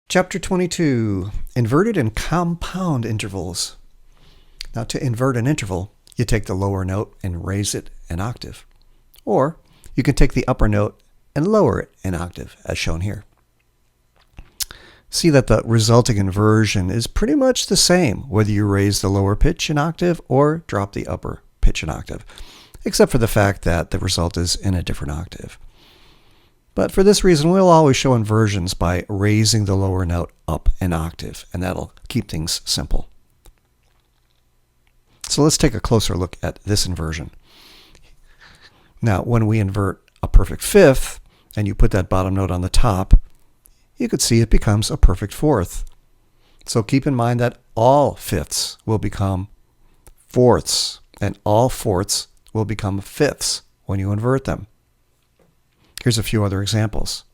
Chapter 22, Inverted and Compound Intervals. Now, to invert an interval, you take the lower note and raise it an octave. Or you can take the upper note and lower it an octave, as shown here. See that the resulting inversion is pretty much the same, whether you raise the lower pitch an octave or drop the upper pitch an octave, except for the fact that the result is in a different octave. But for this reason, we'll always show inversions by raising the lower note up an octave, and that'll keep things simple. So let's take a closer look at this inversion. Now, when we invert a perfect fifth, and you put that bottom note on the top, you could see it becomes a perfect fourth. So keep in mind that all fifths will become fourths, and all fourths will become fifths when you invert them. Here's a few other examples.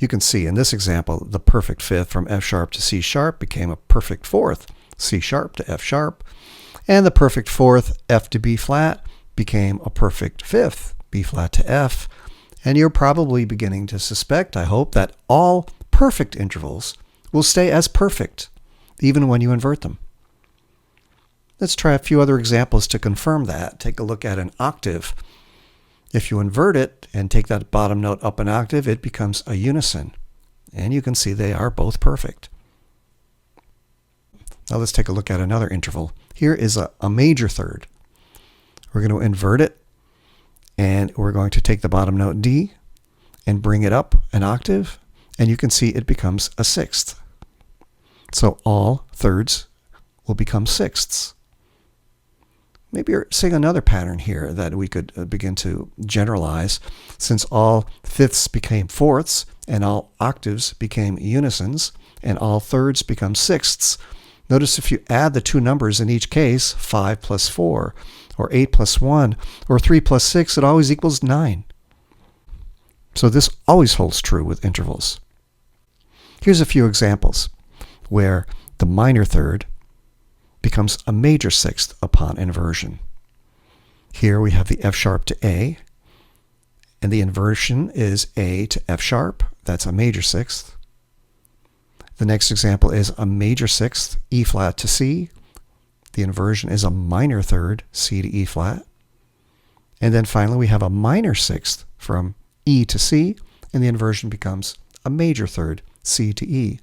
You can see in this example, the perfect fifth from F sharp to C sharp became a perfect fourth, C sharp to F sharp, and the perfect fourth, F to B flat, became a perfect fifth, B flat to F, and you're probably beginning to suspect, I hope, that all perfect intervals will stay as perfect, even when you invert them. Let's try a few other examples to confirm that. Take a look at an octave. If you invert it and take that bottom note up an octave, it becomes a unison. And you can see they are both perfect. Now let's take a look at another interval. Here is a major third. We're going to invert it, and we're going to take the bottom note D and bring it up an octave, and you can see it becomes a sixth. So all thirds will become sixths. Maybe you're seeing another pattern here that we could begin to generalize. Since all fifths became fourths, and all octaves became unisons, and all thirds become sixths, notice if you add the two numbers in each case, 5 plus 4, or 8 plus 1, or 3 plus 6, it always equals 9. So this always holds true with intervals. Here's a few examples where the minor third becomes a major sixth upon inversion. Here we have the F sharp to A, and the inversion is A to F sharp. That's a major sixth. The next example is a major sixth, E flat to C. The inversion is a minor third, C to E flat. And then finally we have a minor sixth from E to C, and the inversion becomes a major third, C to E.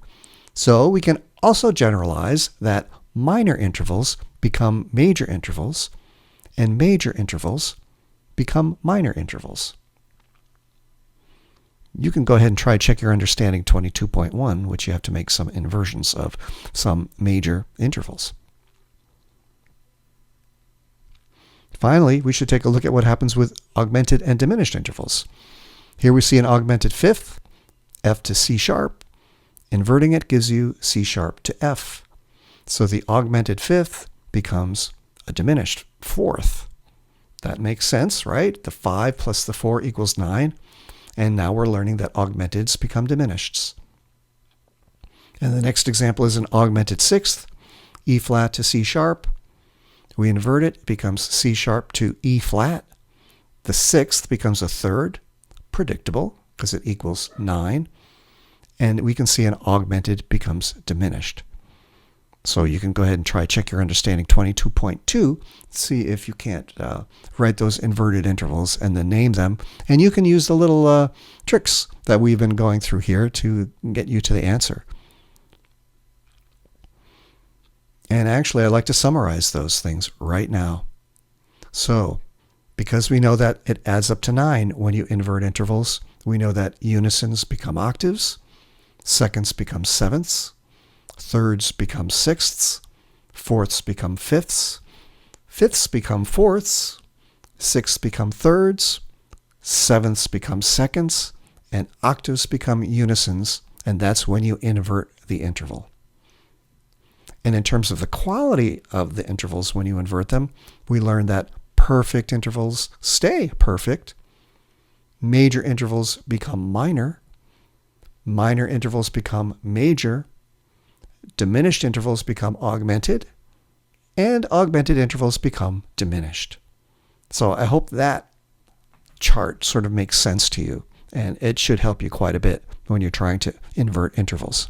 So we can also generalize that minor intervals become major intervals, and major intervals become minor intervals. You can go ahead and try check your understanding 22.1, which you have to make some inversions of some major intervals. Finally, we should take a look at what happens with augmented and diminished intervals. Here we see an augmented fifth, F to C sharp. Inverting it gives you C sharp to F. So the augmented fifth becomes a diminished fourth. That makes sense, right? The 5 plus the 4 equals 9. And now we're learning that augmenteds become diminished. And the next example is an augmented sixth, E flat to C sharp. We invert it, it becomes C sharp to E flat. The sixth becomes a third, predictable, because it equals 9. And we can see an augmented becomes diminished. So you can go ahead and try check your understanding 22.2, see if you can't write those inverted intervals and then name them. And you can use the little tricks that we've been going through here to get you to the answer. And actually, I'd like to summarize those things right now. So because we know that it adds up to 9 when you invert intervals, we know that unisons become octaves, seconds become sevenths, thirds become sixths, fourths become fifths, fifths become fourths, sixths become thirds, sevenths become seconds, and octaves become unisons, and that's when you invert the interval. And in terms of the quality of the intervals when you invert them, we learn that perfect intervals stay perfect, major intervals become minor, minor intervals become major, diminished intervals become augmented, and augmented intervals become diminished. So I hope that chart sort of makes sense to you, and it should help you quite a bit when you're trying to invert intervals.